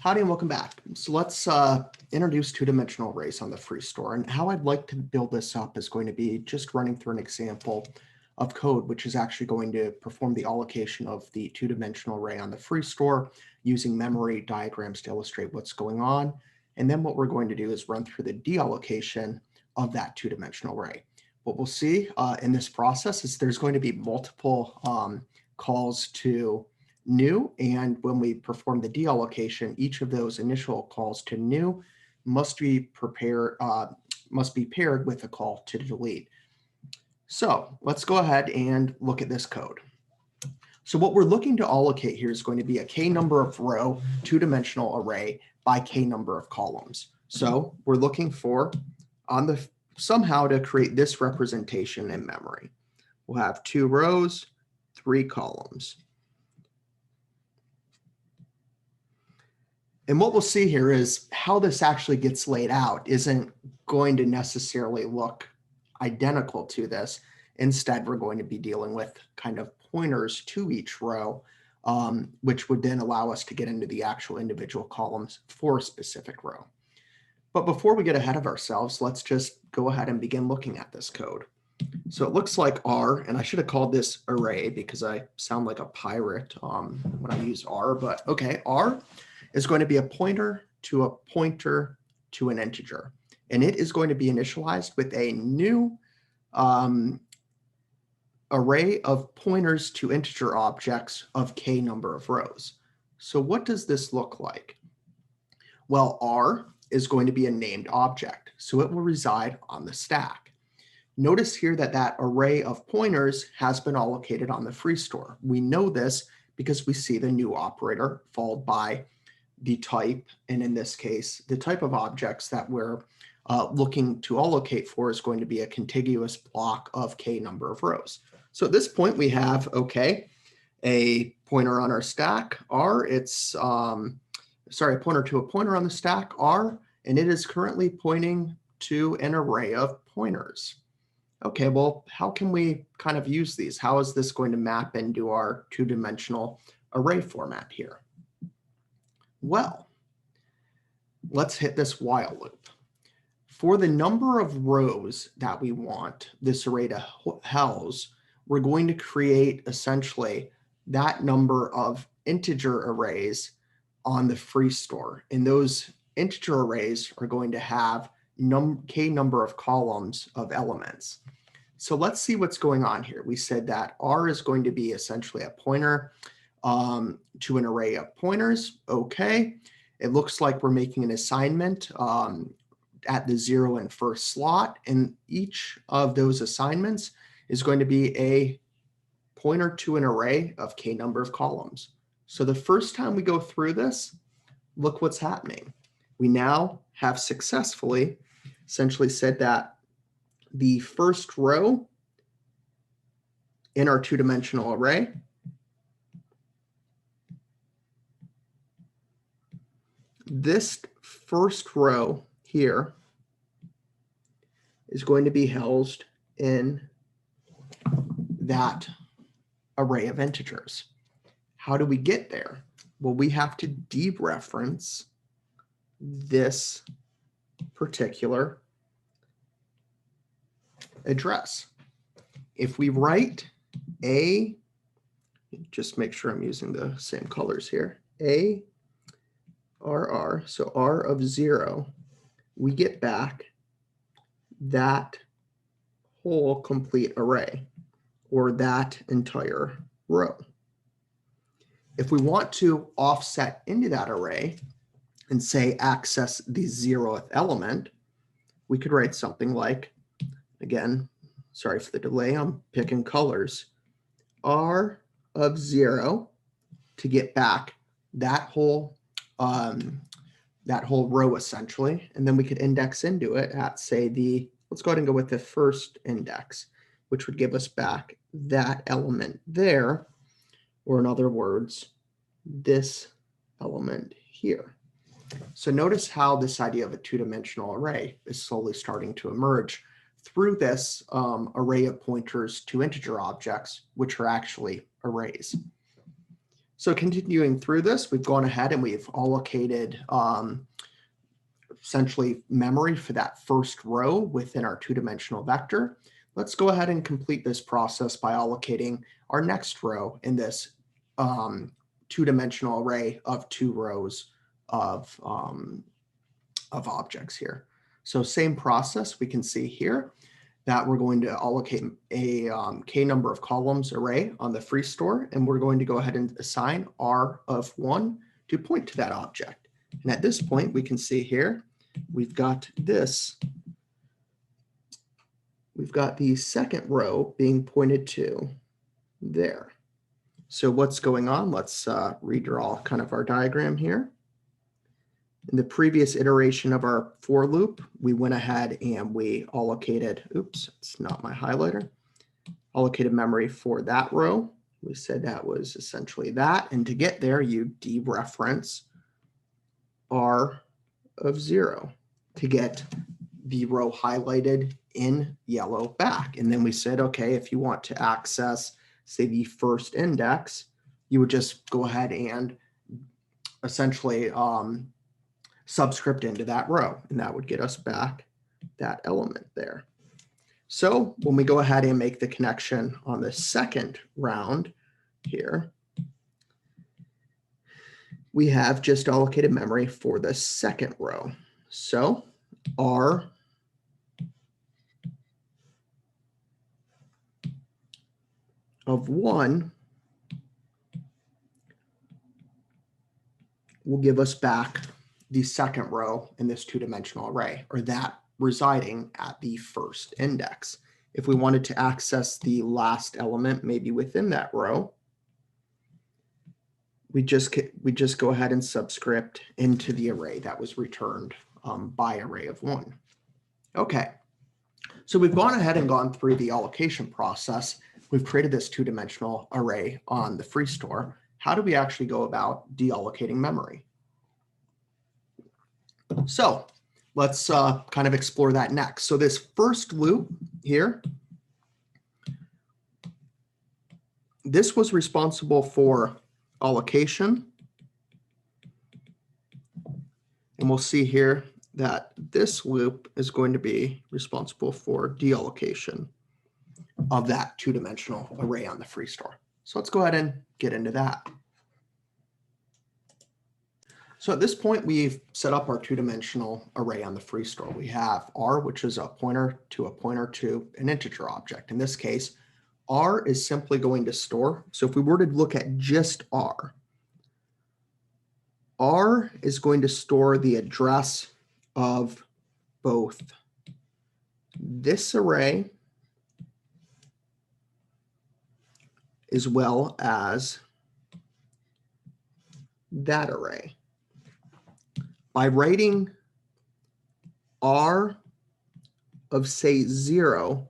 Howdy and welcome back. So let's introduce two-dimensional arrays on the free store. And how I'd like to build this up is going to be just running through an example of code, which is actually going to perform the allocation of the two-dimensional array on the free store using memory diagrams to illustrate what's going on. And then what we're going to do is run through the deallocation of that two-dimensional array. What we'll see in this process is there's going to be multiple calls to new, and when we perform the deallocation, each of those initial calls to new must be paired with a call to delete. So let's go ahead and look at this code. So what we're looking to allocate here is going to be a k number of row two-dimensional array by k number of columns. So we're looking for somehow to create this representation in memory. We'll have 2 rows, 3 columns. And what we'll see here is how this actually gets laid out isn't going to necessarily look identical to this. Instead, we're going to be dealing with kind of pointers to each row, which would then allow us to get into the actual individual columns for a specific row. But before we get ahead of ourselves, let's just go ahead and begin looking at this code. So it looks like R, and I should have called this array because I sound like a pirate when I use R, but okay, R is going to be a pointer to an integer. And it is going to be initialized with a new array of pointers to integer objects of k number of rows. So what does this look like? Well, R is going to be a named object, so it will reside on the stack. Notice here that that array of pointers has been allocated on the free store. We know this because we see the new operator followed by the type, and in this case, the type of objects that we're looking to allocate for is going to be a contiguous block of k number of rows. So at this point, we have, okay, a pointer on our stack, R, it's, a pointer to a pointer on the stack, R, and it is currently pointing to an array of pointers. Okay, well, how can we kind of use these? How is this going to map into our two-dimensional array format here? Well, let's hit this while loop. For the number of rows that we want this array to house, we're going to create essentially that number of integer arrays on the free store. And those integer arrays are going to have k number of columns of elements. So let's see what's going on here. We said that R is going to be essentially a pointer to an array of pointers. Okay, it looks like we're making an assignment at the 0 and first slot, and each of those assignments is going to be a pointer to an array of k number of columns. So the first time we go through this, look what's happening. We now have successfully essentially said that the first row in our two-dimensional array this first row here is going to be housed in that array of integers. How do we get there? Well, we have to dereference this particular address. If we write A, just make sure I'm using the same colors here, A, RR, so R of 0, we get back that whole complete array, or that entire row. If we want to offset into that array and say access the 0th element, we could write something like, again, sorry for the delay, I'm picking colors, R of 0 to get back that whole row essentially, and then we could index into it at, say, let's go ahead and go with the first index, which would give us back that element there, or in other words, this element here. So notice how this idea of a two-dimensional array is slowly starting to emerge through this array of pointers to integer objects, which are actually arrays. So continuing through this, we've gone ahead and we've allocated essentially memory for that first row within our two-dimensional vector. Let's go ahead and complete this process by allocating our next row in this two-dimensional array of 2 rows of objects here. So same process, we can see here that we're going to allocate a k number of columns array on the free store, and we're going to go ahead and assign r of 1 to point to that object. And at this point, we can see here, we've got this. We've got the second row being pointed to there. So what's going on? Let's redraw kind of our diagram here. In the previous iteration of our for loop, we went ahead and we allocated, oops, it's not my highlighter, allocated memory for that row. We said that was essentially that. And to get there, you dereference r of 0 to get the row highlighted in yellow back. And then we said, okay, if you want to access, say, the first index, you would just go ahead and essentially subscript into that row, and that would get us back that element there. So when we go ahead and make the connection on the second round here, we have just allocated memory for the second row. So r of 1 will give us back the second row in this two-dimensional array, or that residing at the first index. If we wanted to access the last element, maybe within that row, we just go ahead and subscript into the array that was returned by array of 1. Okay, so we've gone ahead and gone through the allocation process. We've created this two-dimensional array on the free store. How do we actually go about deallocating memory? So let's kind of explore that next. So this first loop here, this was responsible for allocation. And we'll see here that this loop is going to be responsible for deallocation of that two-dimensional array on the free store. So let's go ahead and get into that. So at this point, we've set up our two-dimensional array on the free store. We have r, which is a pointer to an integer object. In this case, r is simply going to store. So if we were to look at just r is going to store the address of both this array as well as that array. By writing r of, say, 0,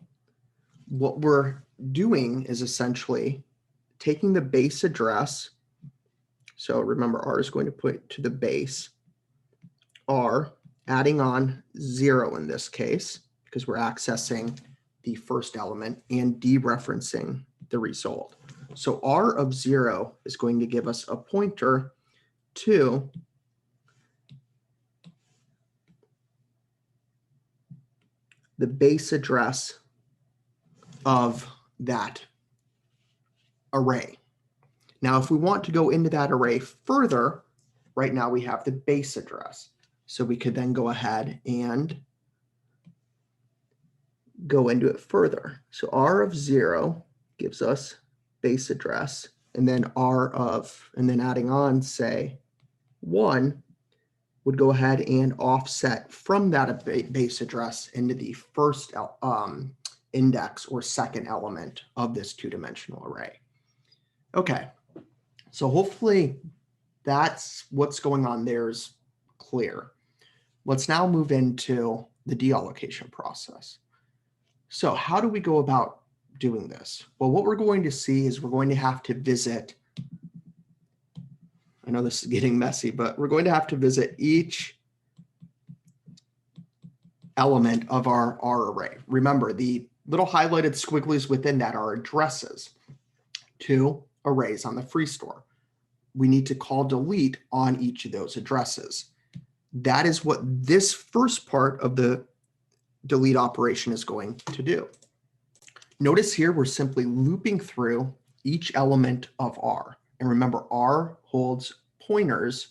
what we're doing is essentially taking the base address. So remember, r is going to put to the base r, adding on 0 in this case, because we're accessing the first element, and dereferencing the result. So r of 0 is going to give us a pointer to the base address of that array. Now, if we want to go into that array further, right now we have the base address. So we could then go ahead and go into it further. So r of 0 gives us base address, and then and then adding on, say, 1 would go ahead and offset from that base address into the first index or second element of this two-dimensional array. Okay, so hopefully that's what's going on there is clear. Let's now move into the deallocation process. So how do we go about doing this? Well, what we're going to see is we're going to have to visit, I know this is getting messy, but we're going to have to visit each element of our array. Remember, the little highlighted squigglies within that are addresses to arrays on the free store. we need to call delete on each of those addresses. That is what this first part of the delete operation is going to do. Notice here we're simply looping through each element of R. And remember, R holds pointers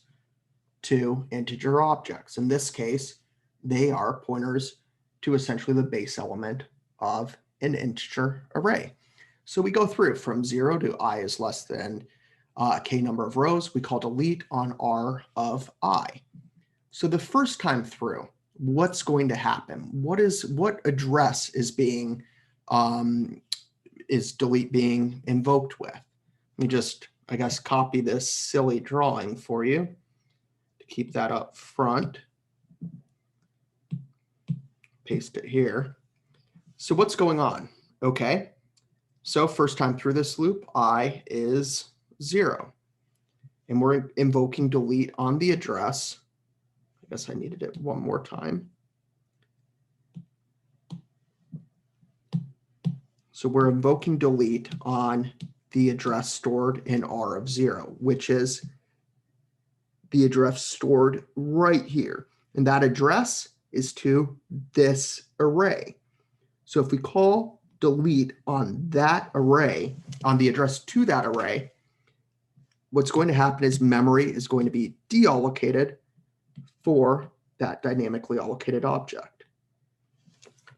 to integer objects. In this case, they are pointers to essentially the base element of an integer array. So we go through from 0 to I is less than k number of rows. We call delete on R of I. So the first time through, what's going to happen? What address is being delete being invoked with? Let me just, I guess, copy this silly drawing for you to keep that up front. Paste it here. So what's going on? Okay, so first time through this loop, I is 0. And we're invoking delete on the address. I guess I needed it one more time. So we're invoking delete on the address stored in R of 0, which is the address stored right here. And that address is to this array. So if we call delete on that array, on the address to that array, what's going to happen is memory is going to be deallocated for that dynamically allocated object.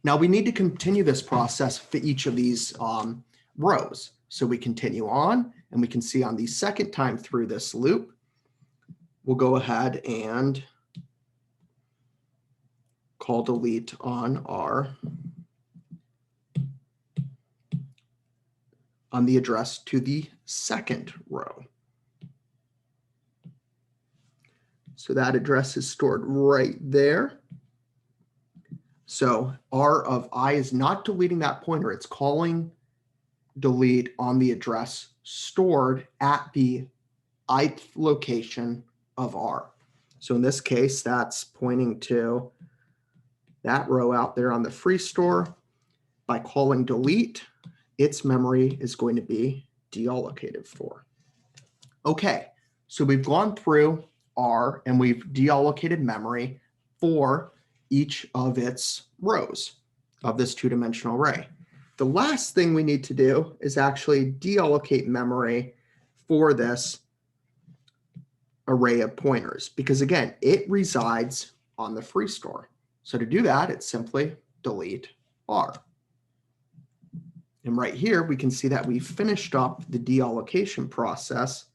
Now we need to continue this process for each of these rows. So we continue on, and we can see on the second time through this loop, we'll go ahead and call delete on R on the address to the second row. So that address is stored right there. So R of I is not deleting that pointer. It's calling delete on the address stored at the ith location of R. So in this case, that's pointing to that row out there on the free store. By calling delete, its memory is going to be deallocated for. Okay, so we've gone through R and we've deallocated memory for each of its rows of this two-dimensional array. The last thing we need to do is actually deallocate memory for this array of pointers, because again, it resides on the free store. So to do that, it's simply delete R. And right here, we can see that we finished up the deallocation process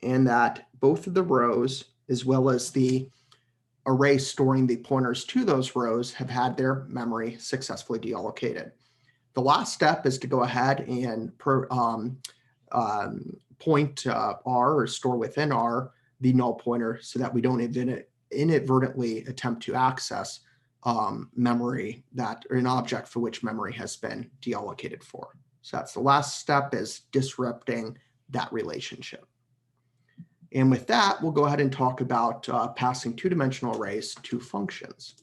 and that both of the rows, as well as the array storing the pointers to those rows, have had their memory successfully deallocated. The last step is to go ahead and point R, or store within R, the null pointer, so that we don't inadvertently attempt to access memory that, or an object for which memory has been deallocated for. So that's the last step, is disrupting that relationship. And with that, we'll go ahead and talk about passing two-dimensional arrays to functions.